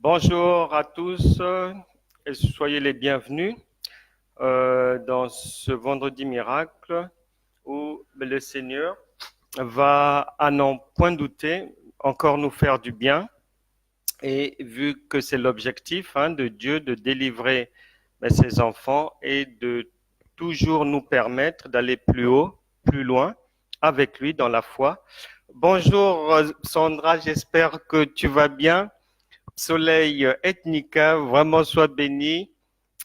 Bonjour à tous et soyez les bienvenus dans ce vendredi miracle où le Seigneur va, à n'en point douter, encore nous faire du bien. Et vu que c'est l'objectif de Dieu de délivrer ses enfants et de toujours nous permettre d'aller plus haut, plus loin avec lui dans la foi. Bonjour Sandra, j'espère que tu vas bien. Soleil Ethnica, vraiment sois béni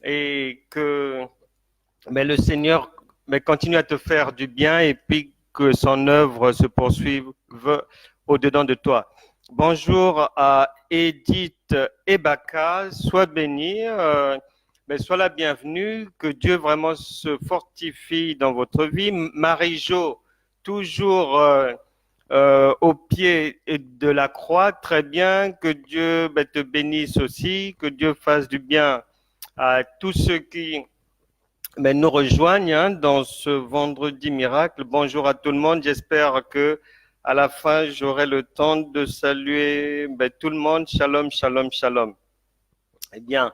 et que le Seigneur continue à te faire du bien et puis que son œuvre se poursuive au-dedans de toi. Bonjour à Edith Ebaka, sois bénie, sois la bienvenue, que Dieu vraiment se fortifie dans votre vie. Marie-Jo, toujours au pied de la croix, très bien, que Dieu te bénisse aussi, que Dieu fasse du bien à tous ceux qui nous rejoignent dans ce vendredi miracle. Bonjour à tout le monde, j'espère que à la fin j'aurai le temps de saluer tout le monde. Shalom, shalom, shalom. Eh bien,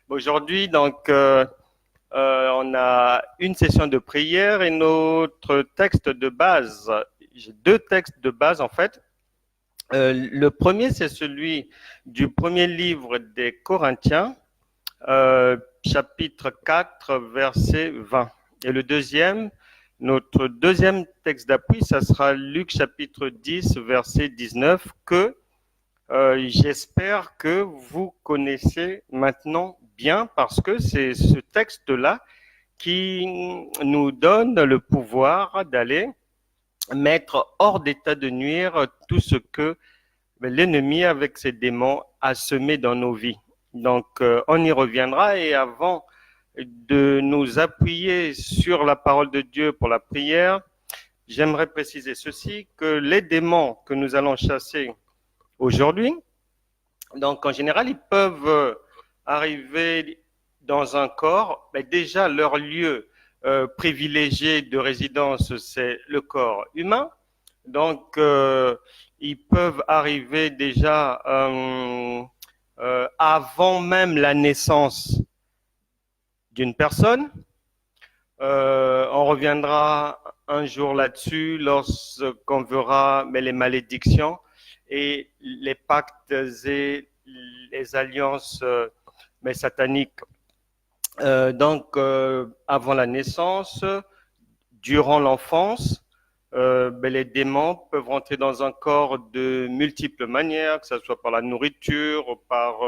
aujourd'hui donc on a une session de prière et notre texte de base. J'ai deux textes de base en fait. Le premier, c'est celui du premier livre des Corinthiens, chapitre 4, verset 20. Et le deuxième, notre deuxième texte d'appui, ça sera Luc chapitre 10, verset 19, que j'espère que vous connaissez maintenant bien, parce que c'est ce texte-là qui nous donne le pouvoir d'aller mettre hors d'état de nuire tout ce que l'ennemi avec ses démons a semé dans nos vies. Donc on y reviendra, et avant de nous appuyer sur la parole de Dieu pour la prière, j'aimerais préciser ceci, que les démons que nous allons chasser aujourd'hui, donc en général ils peuvent arriver dans un corps, mais déjà leur lieu privilégié de résidence, c'est le corps humain. Donc, ils peuvent arriver déjà avant même la naissance d'une personne. On reviendra un jour là-dessus lorsqu'on verra les malédictions et les pactes et les alliances sataniques. Donc, avant la naissance, durant l'enfance, les démons peuvent rentrer dans un corps de multiples manières, que ce soit par la nourriture, par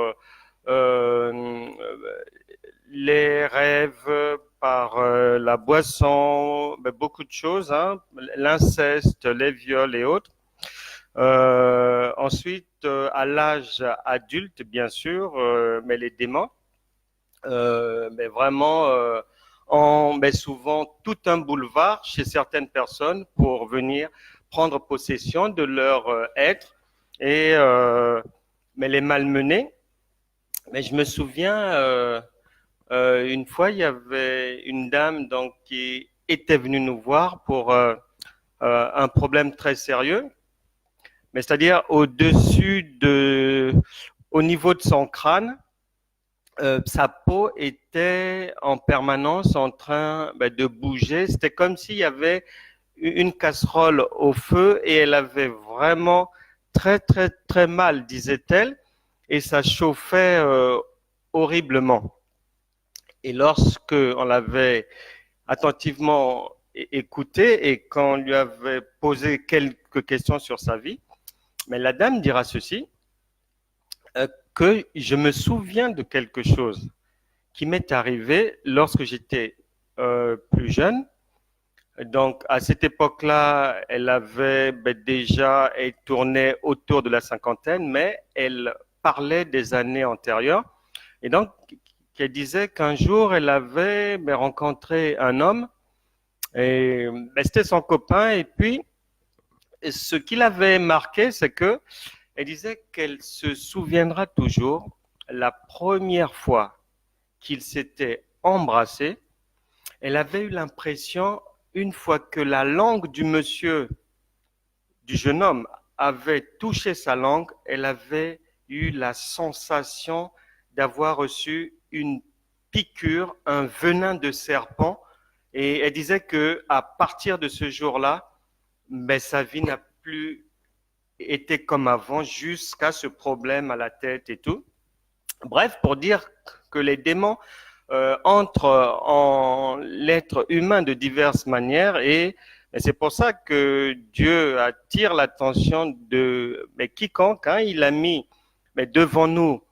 les rêves, par la boisson, beaucoup de choses, l'inceste, les viols et autres. Ensuite, à l'âge adulte, bien sûr, mais les démons, vraiment ont souvent tout un boulevard chez certaines personnes pour venir prendre possession de leur être et les malmener. Mais je me souviens, une fois, il y avait une dame donc qui était venue nous voir pour un problème très sérieux, mais c'est-à-dire au niveau de son crâne, sa peau était en permanence en train de bouger. C'était comme s'il y avait une casserole au feu et elle avait vraiment très très très mal, disait-elle, et ça chauffait horriblement. Et lorsque on l'avait attentivement écoutée et qu'on lui avait posé quelques questions sur sa vie, mais la dame dira ceci, que je me souviens de quelque chose qui m'est arrivé lorsque j'étais plus jeune. Donc, à cette époque-là, elle avait déjà, elle tournait autour de la cinquantaine, mais elle parlait des années antérieures. Et donc, elle disait qu'un jour, elle avait rencontré un homme, et c'était son copain. Et puis, ce qui l'avait marqué, c'est que elle disait qu'elle se souviendra toujours la première fois qu'ils s'étaient embrassés. Elle avait eu l'impression, une fois que la langue du monsieur, du jeune homme, avait touché sa langue, elle avait eu la sensation d'avoir reçu une piqûre, un venin de serpent. Et elle disait que à partir de ce jour-là, ben, sa vie n'a plus été comme avant jusqu'à ce problème à la tête et tout. Bref, pour dire que les démons entrent en l'être humain de diverses manières et c'est pour ça que Dieu attire l'attention de quiconque. Il a mis devant nous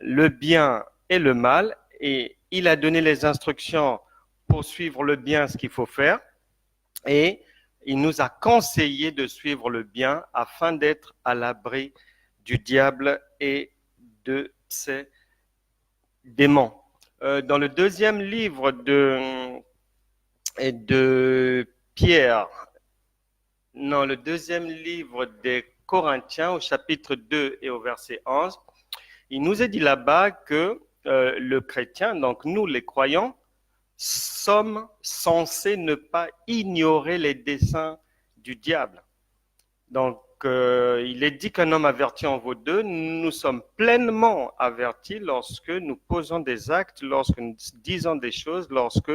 le bien et le mal et il a donné les instructions pour suivre le bien, ce qu'il faut faire. Et il nous a conseillé de suivre le bien afin d'être à l'abri du diable et de ses démons. Dans le deuxième livre de Pierre, non, le deuxième livre des Corinthiens, au chapitre 2 et au verset 11, il nous est dit là-bas que le chrétien, donc nous les croyants, sommes censés ne pas ignorer les desseins du diable. Donc, il est dit qu'un homme averti en vaut deux. Nous sommes pleinement avertis lorsque nous posons des actes, lorsque nous disons des choses, lorsque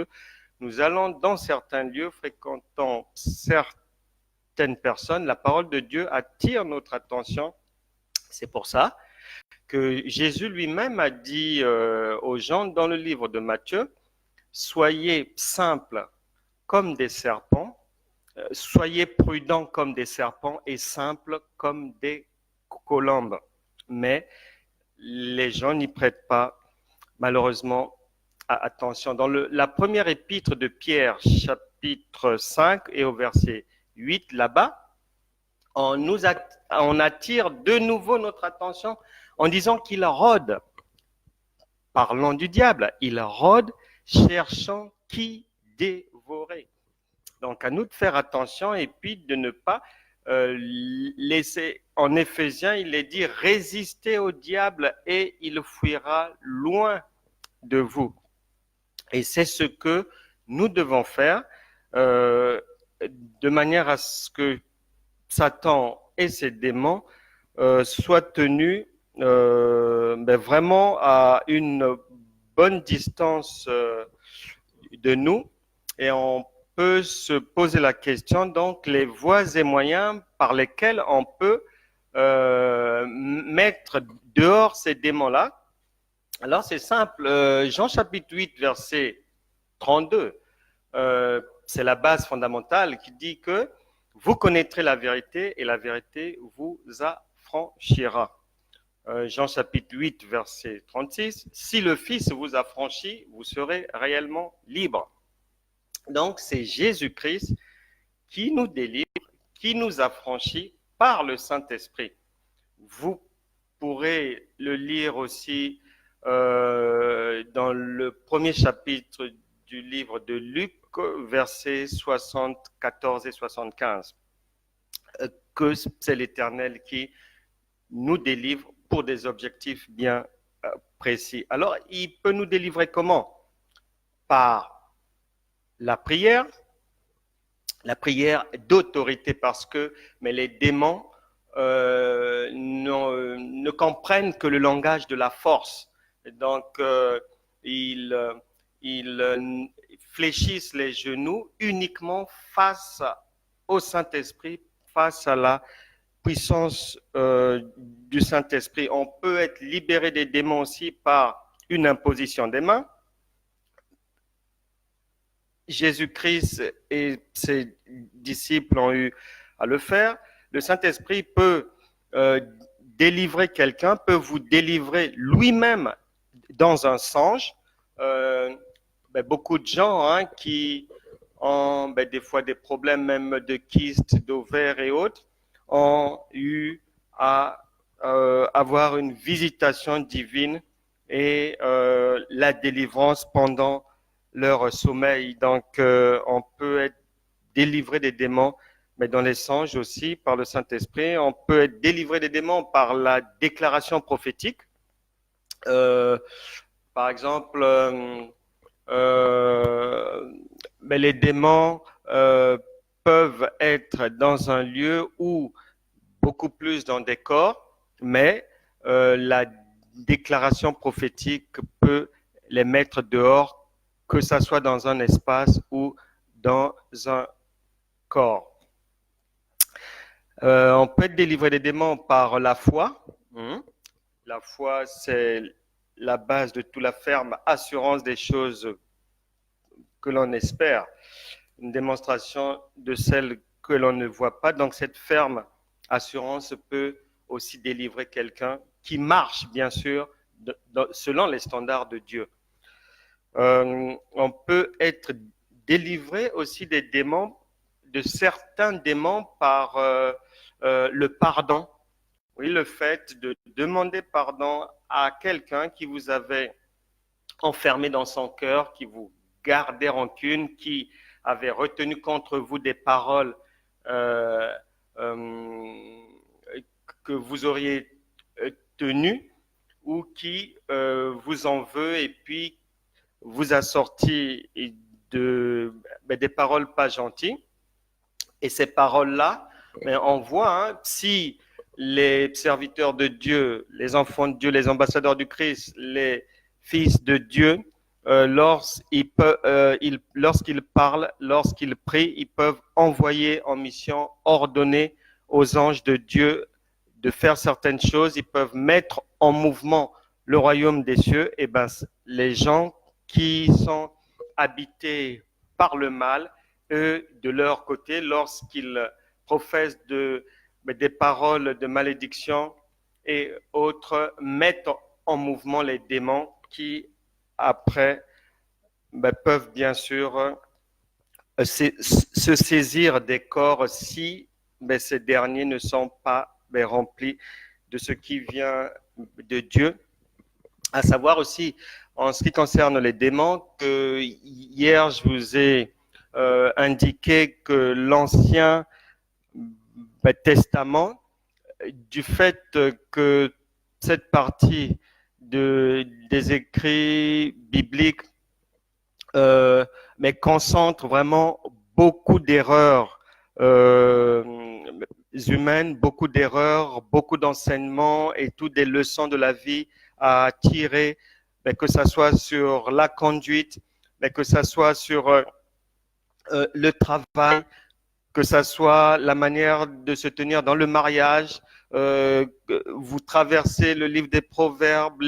nous allons dans certains lieux, fréquentant certaines personnes. La parole de Dieu attire notre attention. C'est pour ça que Jésus lui-même a dit aux gens dans le livre de Matthieu, soyez simples comme des serpents, soyez prudents comme des serpents et simples comme des colombes. Mais les gens n'y prêtent pas, malheureusement, attention. Dans la première épître de Pierre, chapitre 5 et au verset 8, là-bas, on attire de nouveau notre attention en disant qu'il rôde. Parlons du diable, il rôde cherchant qui dévorer. Donc à nous de faire attention et puis de ne pas laisser. En Éphésiens, il est dit résistez au diable et il fuira loin de vous. Et c'est ce que nous devons faire de manière à ce que Satan et ses démons soient tenus vraiment à une bonne distance de nous. Et on peut se poser la question, donc, les voies et moyens par lesquels on peut mettre dehors ces démons-là. Alors, c'est simple. Jean chapitre 8, verset 32, c'est la base fondamentale qui dit que vous connaîtrez la vérité et la vérité vous affranchira. Jean chapitre 8, verset 36, si le Fils vous affranchit, vous serez réellement libre. Donc, c'est Jésus-Christ qui nous délivre, qui nous affranchit par le Saint-Esprit. Vous pourrez le lire aussi dans le premier chapitre du livre de Luc, versets 74 et 75, que c'est l'Éternel qui nous délivre pour des objectifs bien précis. Alors, il peut nous délivrer comment? Par la prière d'autorité, parce que mais les démons ne comprennent que le langage de la force. Donc, ils fléchissent les genoux uniquement face au Saint-Esprit, face à la puissance du Saint-Esprit. On peut être libéré des démons aussi par une imposition des mains. Jésus-Christ et ses disciples ont eu à le faire. Le Saint-Esprit peut délivrer quelqu'un, peut vous délivrer lui-même dans un songe. Beaucoup de gens qui ont des fois des problèmes même de kystes, d'ovaires et autres, ont eu à avoir une visitation divine et la délivrance pendant leur sommeil. Donc, on peut être délivré des démons, mais dans les songes aussi, par le Saint-Esprit. On peut être délivré des démons par la déclaration prophétique. Par exemple, les démons peuvent être dans un lieu ou beaucoup plus dans des corps, mais la déclaration prophétique peut les mettre dehors, que ça soit dans un espace ou dans un corps. On peut être délivré des démons par la foi. La foi, c'est la base de toute la ferme assurance des choses que l'on espère, une démonstration de celles que l'on ne voit pas. Donc cette ferme assurance peut aussi délivrer quelqu'un qui marche, bien sûr, selon les standards de Dieu. On peut être délivré aussi des démons, de certains démons par le pardon. Oui, le fait de demander pardon à quelqu'un qui vous avait enfermé dans son cœur, qui vous gardait rancune, qui avait retenu contre vous des paroles que vous auriez tenues ou qui vous en veut et puis vous a sorti des paroles pas gentilles. Et ces paroles-là, on voit, si les serviteurs de Dieu, les enfants de Dieu, les ambassadeurs du Christ, les fils de Dieu, lorsqu'ils parlent, lorsqu'ils prient, ils peuvent envoyer en mission, ordonner aux anges de Dieu de faire certaines choses, ils peuvent mettre en mouvement le royaume des cieux. Et ben, les gens qui sont habités par le mal, eux, de leur côté, lorsqu'ils professent des paroles de malédiction et autres, mettent en mouvement les démons qui, après, peuvent bien sûr se saisir des corps si ces derniers ne sont pas remplis de ce qui vient de Dieu. À savoir aussi, en ce qui concerne les démons, que hier je vous ai indiqué que l'Ancien Testament, du fait que cette partie des écrits bibliques mais concentre vraiment beaucoup d'erreurs humaines, beaucoup d'erreurs, beaucoup d'enseignements et toutes des leçons de la vie à tirer, que ce soit sur la conduite, que ce soit sur le travail, que ce soit la manière de se tenir dans le mariage. Vous traversez le livre des Proverbes,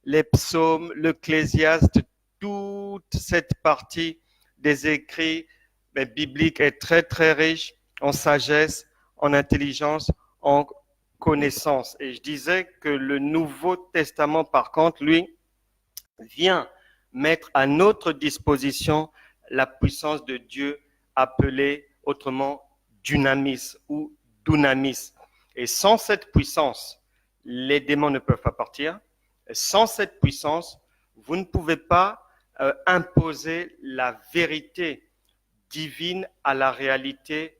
les psaumes, l'Ecclésiaste, toute cette partie des écrits bibliques est très très riche en sagesse, en intelligence, en connaissance. Et je disais que le Nouveau Testament, par contre, lui, vient mettre à notre disposition la puissance de Dieu appelée autrement dunamis ou dunamis. Et sans cette puissance, les démons ne peuvent pas partir. Et sans cette puissance, vous ne pouvez pas imposer la vérité divine à la réalité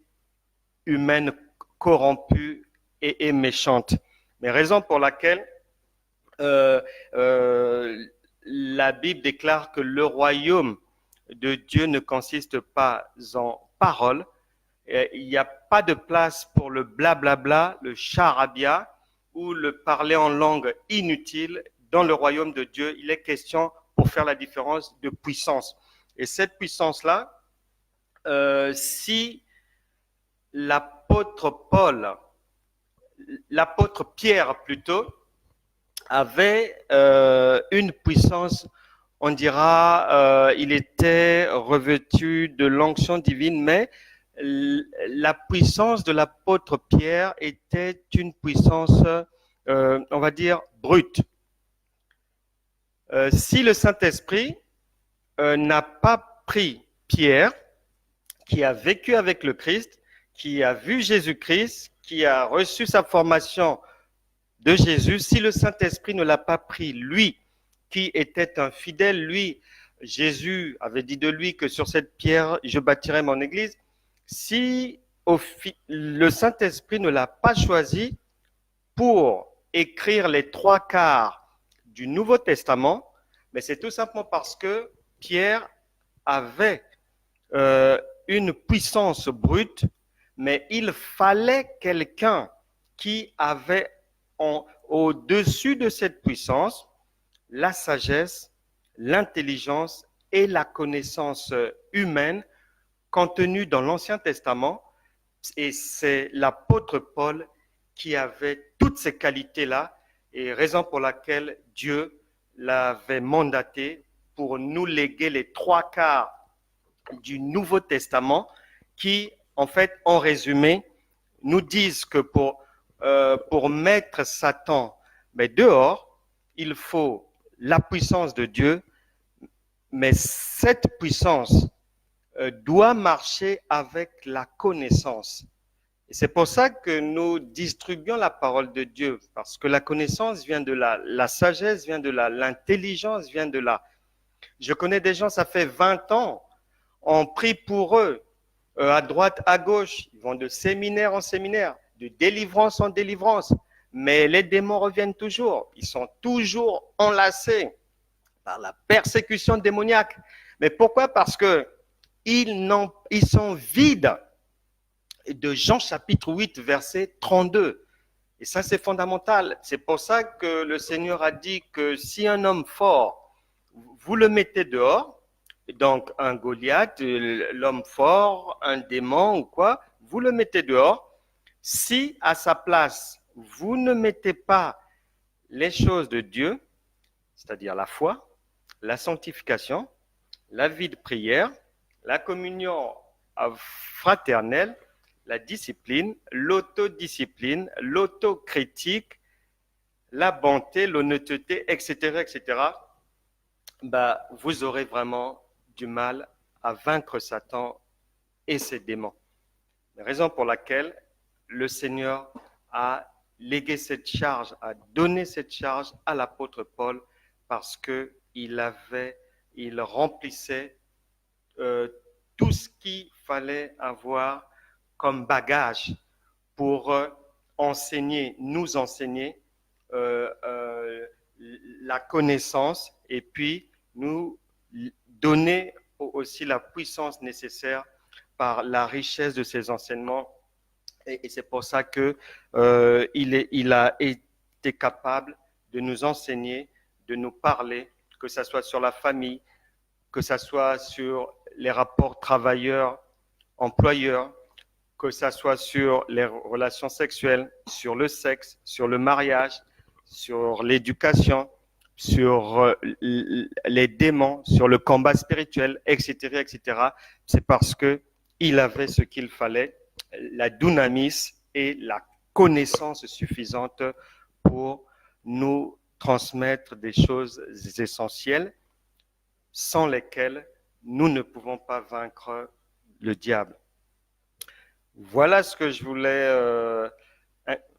humaine corrompue et méchante. Mais raison pour laquelle la Bible déclare que le royaume de Dieu ne consiste pas en paroles. Il n'y a pas de place pour le blablabla, le charabia ou le parler en langue inutile. Dans le royaume de Dieu, il est question pour faire la différence de puissance. Et cette puissance-là, si l'apôtre Pierre plutôt, avait une puissance, on dira, il était revêtu de l'onction divine, mais la puissance de l'apôtre Pierre était une puissance, on va dire, brute. Si le Saint-Esprit n'a pas pris Pierre, qui a vécu avec le Christ, qui a vu Jésus-Christ, qui a reçu sa formation de Jésus, si le Saint-Esprit ne l'a pas pris, lui, qui était un fidèle, lui, Jésus avait dit de lui que sur cette pierre, je bâtirai mon église. Si le Saint-Esprit ne l'a pas choisi pour écrire les 3/4 du Nouveau Testament, mais c'est tout simplement parce que Pierre avait une puissance brute, mais il fallait quelqu'un qui avait au-dessus de cette puissance, la sagesse, l'intelligence et la connaissance humaine contenues dans l'Ancien Testament. Et c'est l'apôtre Paul qui avait toutes ces qualités-là, et raison pour laquelle Dieu l'avait mandaté pour nous léguer les 3/4 du Nouveau Testament qui, en fait, en résumé, nous disent que pour mettre Satan dehors, il faut la puissance de Dieu, mais cette puissance doit marcher avec la connaissance. Et c'est pour ça que nous distribuons la parole de Dieu, parce que la connaissance vient de là, la sagesse vient de là, l'intelligence vient de là. Je connais des gens, ça fait 20 ans, on prie pour eux, à droite, à gauche, ils vont de séminaire en séminaire, de délivrance en délivrance, mais les démons reviennent toujours, ils sont toujours enlacés par la persécution démoniaque. Mais pourquoi? Parce que ils sont vides de Jean chapitre 8, verset 32. Et ça, c'est fondamental. C'est pour ça que le Seigneur a dit que si un homme fort, vous le mettez dehors, donc un Goliath, l'homme fort, un démon ou quoi, vous le mettez dehors. Si à sa place, vous ne mettez pas les choses de Dieu, c'est-à-dire la foi, la sanctification, la vie de prière, la communion fraternelle, la discipline, l'autodiscipline, l'autocritique, la bonté, l'honnêteté, etc., etc., vous aurez vraiment du mal à vaincre Satan et ses démons. La raison pour laquelle le Seigneur a légué cette charge, a donné cette charge à l'apôtre Paul, parce qu'il remplissait tout ce qu'il fallait avoir comme bagage pour nous enseigner la connaissance et puis nous donner aussi la puissance nécessaire par la richesse de ses enseignements. Et c'est pour ça que il a été capable de nous enseigner, de nous parler, que ce soit sur la famille, que ce soit sur les rapports travailleurs-employeurs, que ce soit sur les relations sexuelles, sur le sexe, sur le mariage, sur l'éducation, sur les démons, sur le combat spirituel, etc., etc. C'est parce qu'il avait ce qu'il fallait, la dunamis et la connaissance suffisante pour nous transmettre des choses essentielles sans lesquelles nous ne pouvons pas vaincre le diable. Voilà ce que je voulais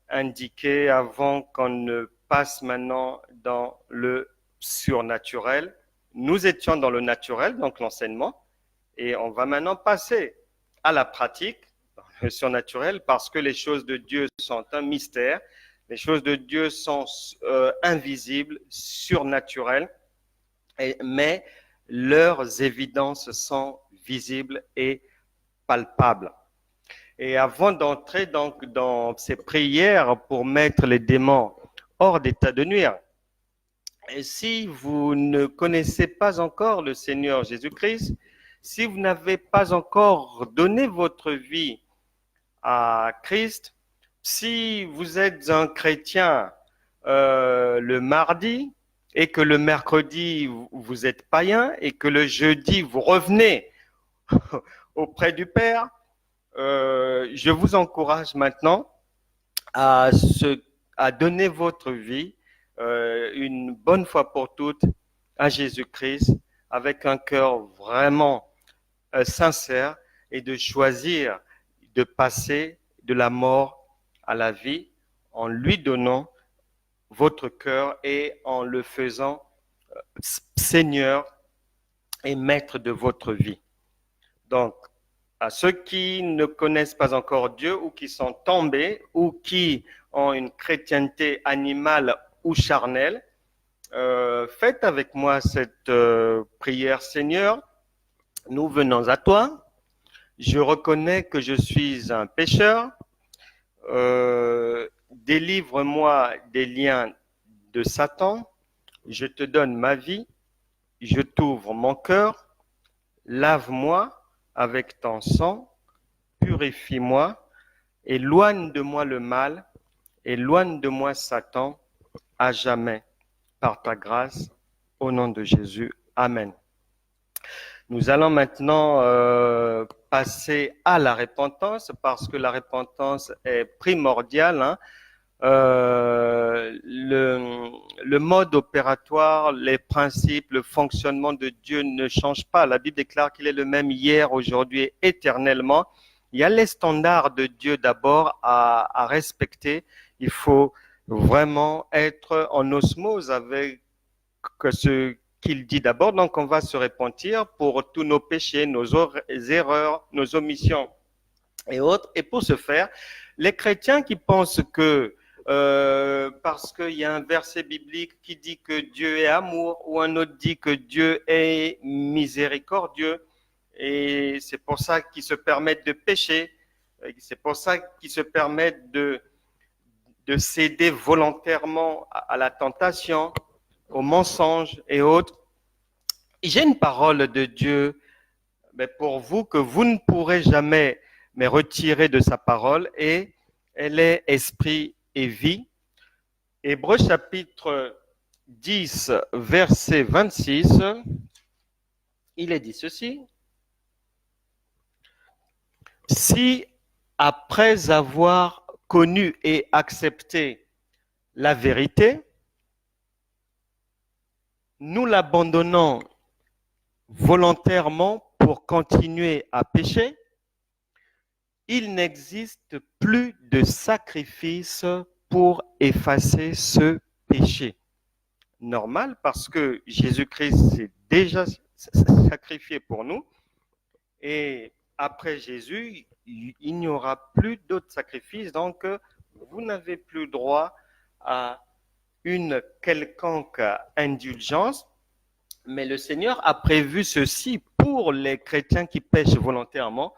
indiquer avant qu'on ne passe maintenant dans le surnaturel. Nous étions dans le naturel, donc l'enseignement, et on va maintenant passer à la pratique, dans le surnaturel, parce que les choses de Dieu sont un mystère, les choses de Dieu sont invisibles, surnaturelles, mais leurs évidences sont visibles et palpables. Et avant d'entrer donc dans ces prières pour mettre les démons hors d'état de nuire, et si vous ne connaissez pas encore le Seigneur Jésus-Christ, si vous n'avez pas encore donné votre vie à Christ, si vous êtes un chrétien le mardi et que le mercredi vous êtes païen et que le jeudi vous revenez auprès du Père, je vous encourage maintenant à donner votre vie une bonne fois pour toutes à Jésus-Christ avec un cœur vraiment sincère et de choisir de passer de la mort à la vie en lui donnant votre cœur et en le faisant Seigneur et maître de votre vie. Donc, à ceux qui ne connaissent pas encore Dieu ou qui sont tombés ou qui ont une chrétienté animale ou charnelle, faites avec moi cette prière. Seigneur, nous venons à toi. Je reconnais que je suis un pécheur délivre-moi des liens de Satan, je te donne ma vie, je t'ouvre mon cœur, lave-moi avec ton sang, purifie-moi, éloigne de moi le mal, éloigne de moi Satan, à jamais, par ta grâce, au nom de Jésus. Amen. Nous allons maintenant passer à la repentance parce que la repentance est primordiale. Hein. Le mode opératoire, les principes, le fonctionnement de Dieu ne changent pas. La Bible déclare qu'il est le même hier, aujourd'hui et éternellement. Il y a les standards de Dieu d'abord à respecter. Il faut vraiment être en osmose avec ce qu'il dit d'abord. Donc, on va se repentir pour tous nos péchés, nos erreurs, nos omissions et autres. Et pour ce faire, les chrétiens qui pensent que parce qu'il y a un verset biblique qui dit que Dieu est amour, ou un autre dit que Dieu est miséricordieux, et c'est pour ça qu'ils se permettent de pécher, c'est pour ça qu'ils se permettent de céder volontairement à la tentation, aux mensonges et autres. J'ai une parole de Dieu mais pour vous que vous ne pourrez jamais me retirer de sa parole, et elle est esprit et vie. Hébreux chapitre 10, verset 26, il est dit ceci. Si après avoir connu et accepté la vérité, nous l'abandonnons volontairement pour continuer à pécher, il n'existe plus de sacrifice pour effacer ce péché. Normal, parce que Jésus-Christ s'est déjà sacrifié pour nous, et après Jésus, il n'y aura plus d'autres sacrifices, donc vous n'avez plus droit à une quelconque indulgence, mais le Seigneur a prévu ceci pour les chrétiens qui pêchent volontairement.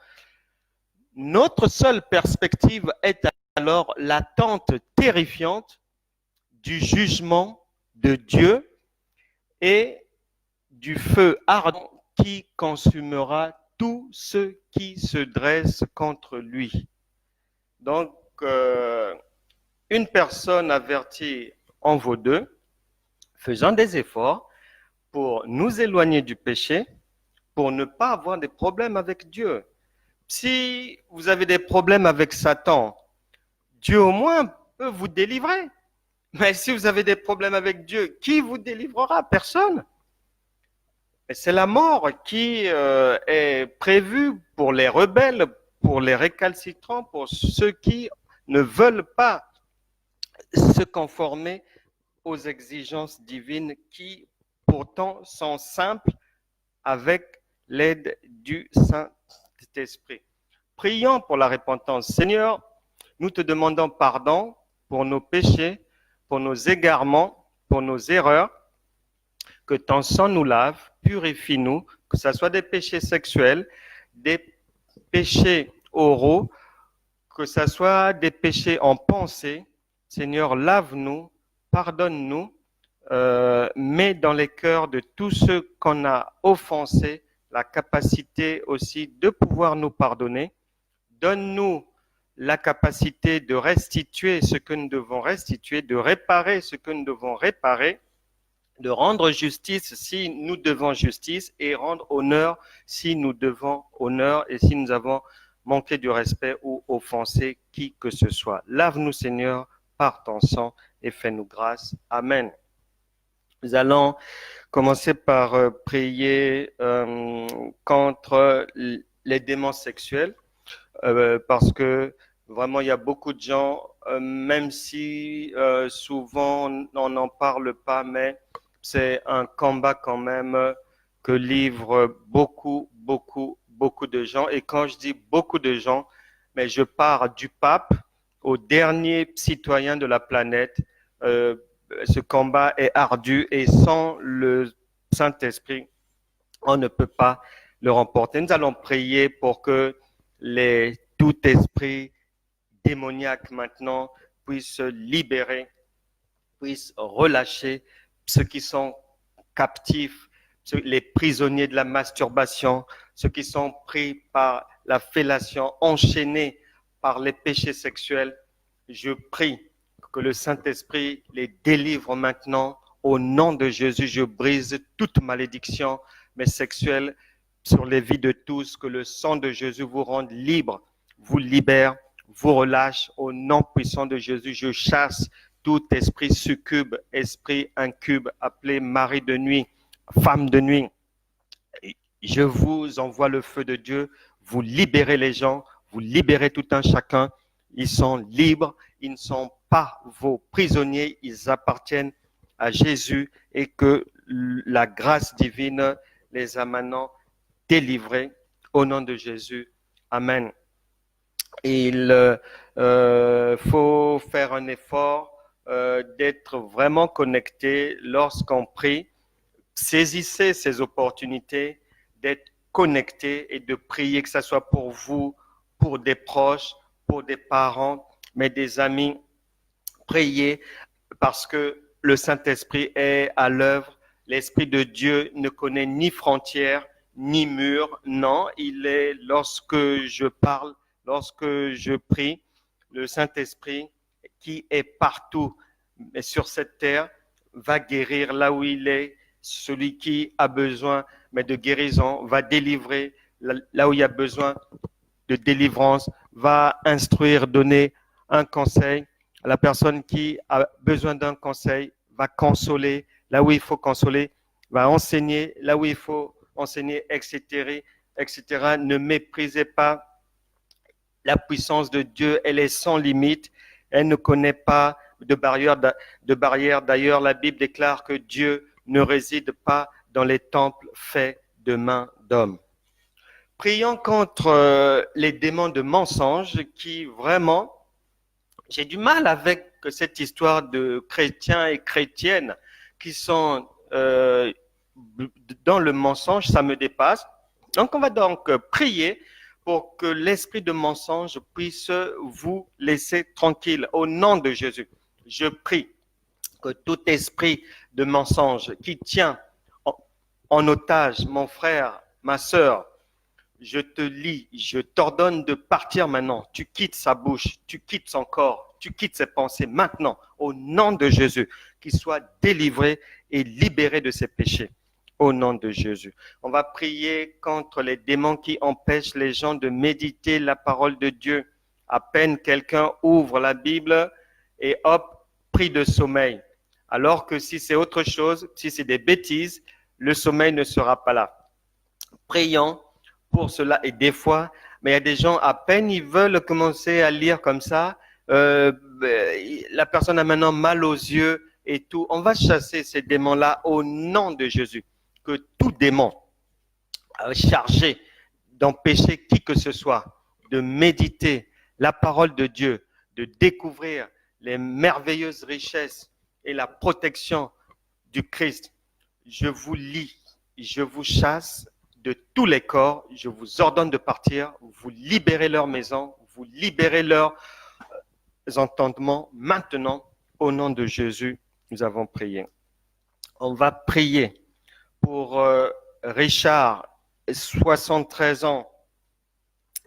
Notre seule perspective est alors l'attente terrifiante du jugement de Dieu et du feu ardent qui consumera tous ceux qui se dressent contre lui. Donc, une personne avertie en vaut deux, faisant des efforts pour nous éloigner du péché, pour ne pas avoir des problèmes avec Dieu. Si vous avez des problèmes avec Satan, Dieu au moins peut vous délivrer. Mais si vous avez des problèmes avec Dieu, qui vous délivrera? Personne. Et c'est la mort qui est prévue pour les rebelles, pour les récalcitrants, pour ceux qui ne veulent pas se conformer aux exigences divines qui pourtant sont simples avec l'aide du Saint-Esprit. Prions pour la repentance. Seigneur, nous te demandons pardon pour nos péchés, pour nos égarements, pour nos erreurs, que ton sang nous lave, purifie-nous, que ce soit des péchés sexuels, des péchés oraux, que ce soit des péchés en pensée. Seigneur, lave-nous, pardonne-nous, mets dans les cœurs de tous ceux qu'on a offensés la capacité aussi de pouvoir nous pardonner. Donne-nous la capacité de restituer ce que nous devons restituer, de réparer ce que nous devons réparer, de rendre justice si nous devons justice et rendre honneur si nous devons honneur et si nous avons manqué du respect ou offensé qui que ce soit. Lave-nous, Seigneur, par ton sang et fais-nous grâce. Amen. Nous allons commencer par prier contre les démons sexuels parce que vraiment il y a beaucoup de gens, même si souvent on n'en parle pas, mais c'est un combat quand même que livrent beaucoup de gens. Et quand je dis beaucoup de gens, mais je pars du pape au dernier citoyen de la planète. Ce combat est ardu et sans le Saint-Esprit, on ne peut pas le remporter. Nous allons prier pour que tout esprit démoniaque maintenant puisse libérer, puisse relâcher ceux qui sont captifs, les prisonniers de la masturbation, ceux qui sont pris par la fellation, enchaînés par les péchés sexuels. Je prie que le Saint-Esprit les délivre maintenant. Au nom de Jésus, je brise toute malédiction, mais sexuelle, sur les vies de tous. Que le sang de Jésus vous rende libre, vous libère, vous relâche. Au nom puissant de Jésus, je chasse tout esprit succube, esprit incube, appelé mari de nuit, femme de nuit. Je vous envoie le feu de Dieu. Vous libérez les gens, vous libérez tout un chacun. Ils sont libres, ils ne sont pas vos prisonniers, ils appartiennent à Jésus et que la grâce divine les a maintenant délivrés au nom de Jésus. Amen. Il faut faire un effort d'être vraiment connecté lorsqu'on prie. Saisissez ces opportunités d'être connecté et de prier, que ce soit pour vous, pour des proches, pour des parents, mais des amis. Priez parce que le Saint-Esprit est à l'œuvre. L'Esprit de Dieu ne connaît ni frontières, ni murs. Non, il est, lorsque je parle, lorsque je prie, le Saint-Esprit qui est partout mais sur cette terre va guérir là où il est. Celui qui a besoin mais de guérison va délivrer là où il y a besoin de délivrance, va instruire, donner un conseil. La personne qui a besoin d'un conseil va consoler là où il faut consoler, va enseigner là où il faut enseigner, etc., etc. Ne méprisez pas la puissance de Dieu, elle est sans limite, elle ne connaît pas de barrière. D'ailleurs, la Bible déclare que Dieu ne réside pas dans les temples faits de mains d'hommes. Prions contre les démons de mensonges qui vraiment, j'ai du mal avec cette histoire de chrétiens et chrétiennes qui sont dans le mensonge, ça me dépasse. Donc on va donc prier pour que l'esprit de mensonge puisse vous laisser tranquille. Au nom de Jésus, je prie que tout esprit de mensonge qui tient en otage mon frère, ma sœur, je te lie, je t'ordonne de partir maintenant. Tu quittes sa bouche, tu quittes son corps, tu quittes ses pensées maintenant. Au nom de Jésus, qu'il soit délivré et libéré de ses péchés. Au nom de Jésus. On va prier contre les démons qui empêchent les gens de méditer la parole de Dieu. À peine quelqu'un ouvre la Bible et hop, pris de sommeil. Alors que si c'est autre chose, si c'est des bêtises, le sommeil ne sera pas là. Prions pour cela. Et des fois, mais il y a des gens, à peine ils veulent commencer à lire comme ça, la personne a maintenant mal aux yeux et tout. On va chasser ces démons-là au nom de Jésus. Que tout démon chargé d'empêcher qui que ce soit de méditer la parole de Dieu, de découvrir les merveilleuses richesses et la protection du Christ, je vous lie, je vous chasse de tous les corps, je vous ordonne de partir, vous libérez leur maison, vous libérez leurs entendements. Maintenant, au nom de Jésus, nous avons prié. On va prier pour Richard, 73 ans.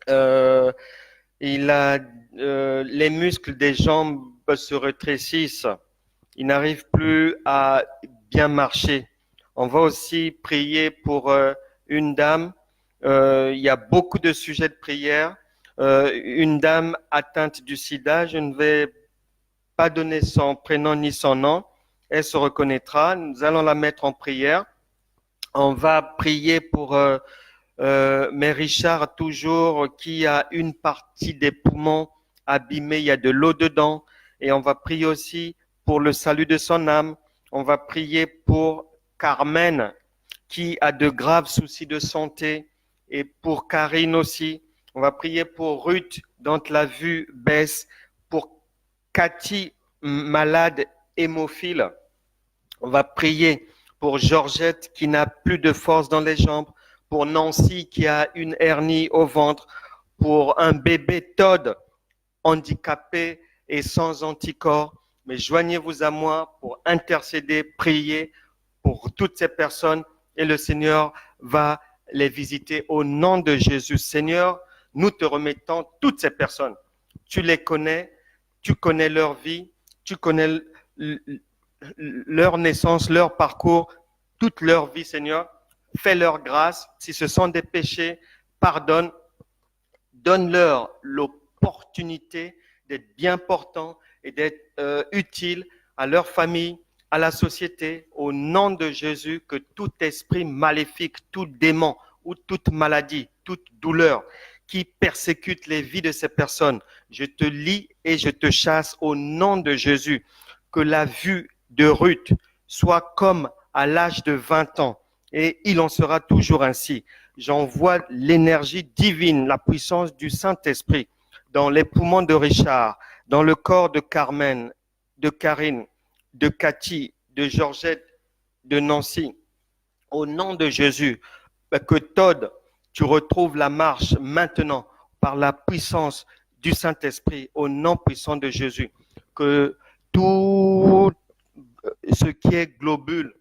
Il a les muscles des jambes se rétrécissent. Il n'arrive plus à bien marcher. On va aussi prier pour une dame. Il y a beaucoup de sujets de prière. Une dame atteinte du sida. Je ne vais pas donner son prénom ni son nom. Elle se reconnaîtra. Nous allons la mettre en prière. On va prier pour mais Richard, toujours, qui a une partie des poumons abîmés, il y a de l'eau dedans. Et on va prier aussi pour le salut de son âme. On va prier pour Carmen, qui a de graves soucis de santé. Et pour Karine aussi. On va prier pour Ruth, dont la vue baisse. Pour Cathy, malade hémophile. On va prier pour Georgette, qui n'a plus de force dans les jambes. Pour Nancy, qui a une hernie au ventre. Pour un bébé Todd, handicapé et sans anticorps, mais joignez-vous à moi pour intercéder, prier pour toutes ces personnes et le Seigneur va les visiter au nom de Jésus. Seigneur, nous te remettons toutes ces personnes. Tu les connais, tu connais leur vie, tu connais leur naissance, leur parcours, toute leur vie, Seigneur. Fais-leur grâce. Si ce sont des péchés, pardonne. Donne-leur l'opportunité d'être bien portants et d'être utiles à leur famille, à la société, au nom de Jésus, que tout esprit maléfique, tout démon ou toute maladie, toute douleur qui persécute les vies de ces personnes, je te lie et je te chasse au nom de Jésus. Que la vue de Ruth soit comme à l'âge de 20 ans et il en sera toujours ainsi. J'envoie l'énergie divine, la puissance du Saint-Esprit dans les poumons de Richard, dans le corps de Carmen, de Karine, de Cathy, de Georgette, de Nancy. Au nom de Jésus, que Todd, tu retrouves la marche maintenant par la puissance du Saint-Esprit, au nom puissant de Jésus. Que tout ce qui est globule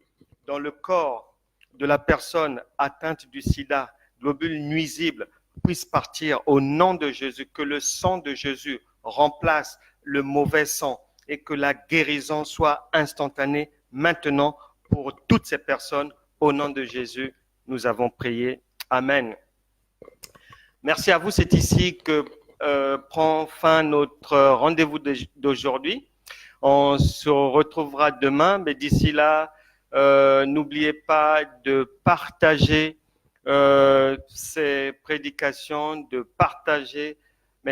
dans le corps de la personne atteinte du sida, globules nuisibles, puisse partir au nom de Jésus, que le sang de Jésus remplace le mauvais sang et que la guérison soit instantanée maintenant pour toutes ces personnes. Au nom de Jésus, nous avons prié. Amen. Merci à vous. C'est ici que prend fin notre rendez-vous d'aujourd'hui. On se retrouvera demain, mais d'ici là, n'oubliez pas de partager ces prédications, de partager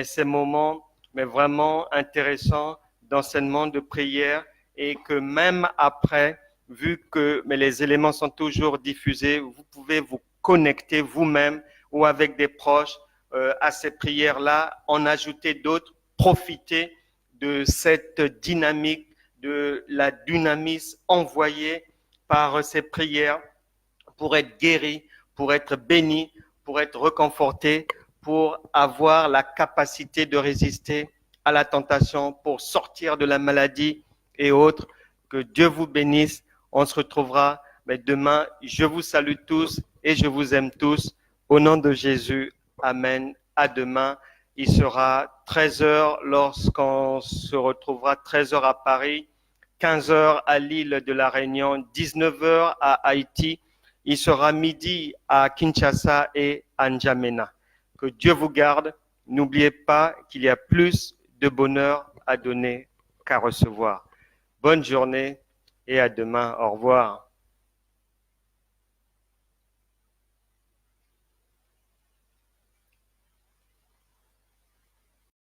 ces moments, mais vraiment intéressants d'enseignement, de prière, et que même après, vu que les éléments sont toujours diffusés, vous pouvez vous connecter vous-même ou avec des proches à ces prières-là, en ajouter d'autres, profiter de cette dynamique, de la dynamisme envoyée par ces prières pour être guéri, pour être béni, pour être réconforté, pour avoir la capacité de résister à la tentation, pour sortir de la maladie et autres. Que Dieu vous bénisse. On se retrouvera demain. Je vous salue tous et je vous aime tous. Au nom de Jésus, amen. À demain. Il sera 13h lorsqu'on se retrouvera, 13h à Paris, 15h à l'île de la Réunion, 19h à Haïti. Il sera midi à Kinshasa et à N'Djamena. Que Dieu vous garde. N'oubliez pas qu'il y a plus de bonheur à donner qu'à recevoir. Bonne journée et à demain. Au revoir.